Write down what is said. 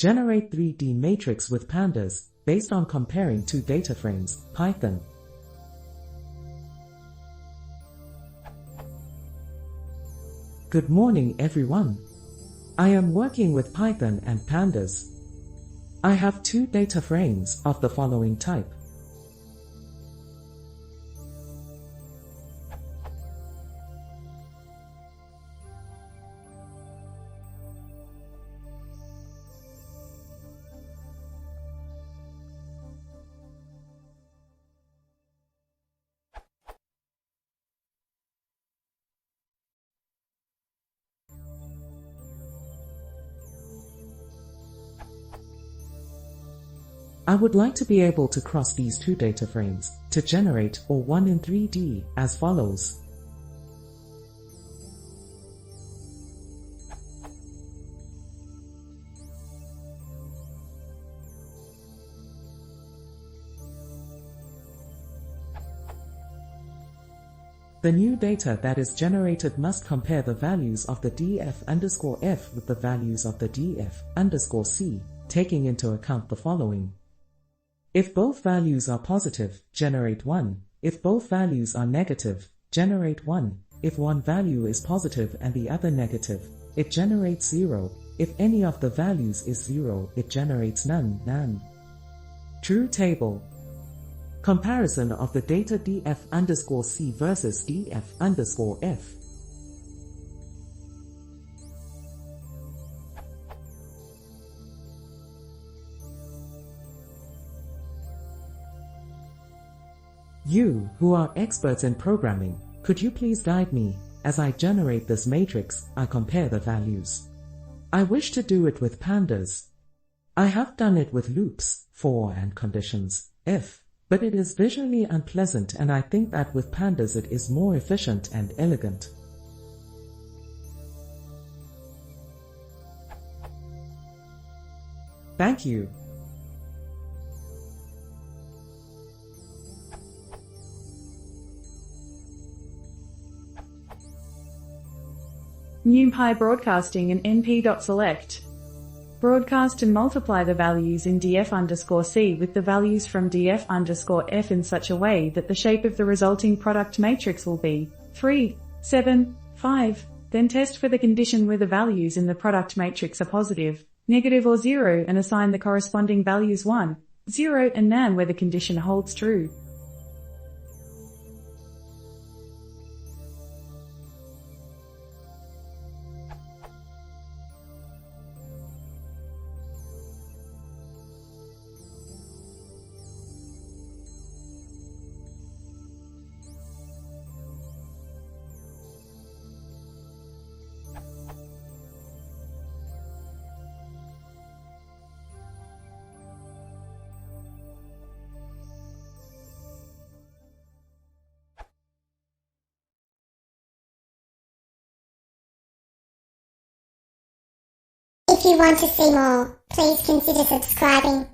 Generate 3D matrix with Pandas, based on comparing two data frames. Python. Good morning everyone. I am working with Python and Pandas. I have two data frames of the following type. I would like to be able to cross these two data frames to generate or one in 3D as follows. The new data that is generated must compare the values of the df_f with the values of the df_c, taking into account the following. If both values are positive, generate 1. If both values are negative, generate 1. If one value is positive and the other negative, it generates 0. If any of the values is 0, it generates none. True table. Comparison of the data df_c versus df_f. You, who are experts in programming, could you please guide me? As I generate this matrix, I compare the values. I wish to do it with Pandas. I have done it with loops, for and conditions, if, but it is visually unpleasant and I think that with Pandas it is more efficient and elegant. Thank you. numpy broadcasting and np.select. Broadcast and multiply the values in df_c with the values from df_f in such a way that the shape of the resulting product matrix will be 3, 7, 5. Then test for the condition where the values in the product matrix are positive, negative or 0 and assign the corresponding values 1, 0 and nan where the condition holds true. If you want to see more, please consider subscribing.